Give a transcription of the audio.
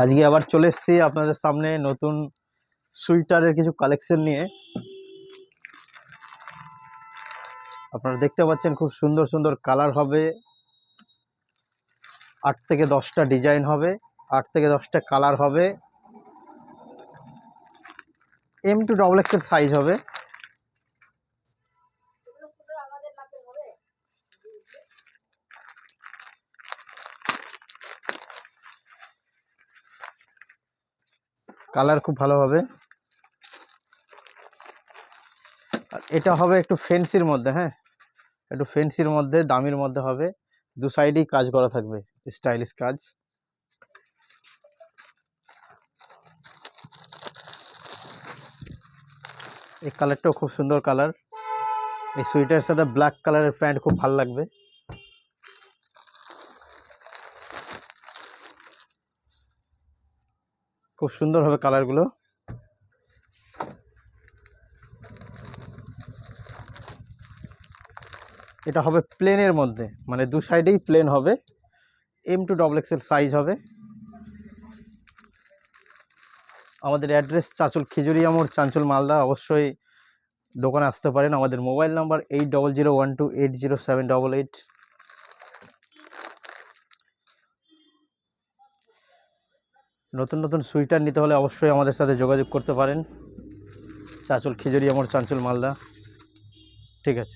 আজকে আবার চলে এসেছি আপনাদের সামনে নতুন সুইটারের কিছু কালেকশন নিয়ে। আপনারা দেখতে পাচ্ছেন খুব সুন্দর সুন্দর কালার হবে, 8 থেকে 10টা ডিজাইন হবে, 8 থেকে 10টা কালার হবে, M2XX এর সাইজ হবে। কালার খুব ভালো হবে। আর এটা হবে একটু ফ্যান্সির মধ্যে, হ্যাঁ একটু ফ্যান্সির মধ্যে, দামির মধ্যে হবে। দু সাইডেই কাজ করা থাকবে, স্টাইলিশ কাজ। এই কালারটাও খুব সুন্দর কালার। এই সুইটারের সাথে ব্ল্যাক কালারের প্যান্ট খুব ভালো লাগবে। খুব সুন্দর হবে কালারগুলো। এটা হবে প্লেনের মধ্যে, মানে দু সাইডেই প্লেন হবে, M2XX এর সাইজ হবে। আমাদের অ্যাড্রেস চাঁচল খিজুরিয়া মোড়, চাঁচল, মালদা। অবশ্যই দোকানে আসতে পারেন। আমাদের মোবাইল নাম্বার 8001280788। নতুন নতুন সুইটার নিতে হলে অবশ্যই আমাদের সাথে যোগাযোগ করতে পারেন। চাঁচল খিজুরিয়া মোড়, চাঁচল, মালদা। ঠিক আছে।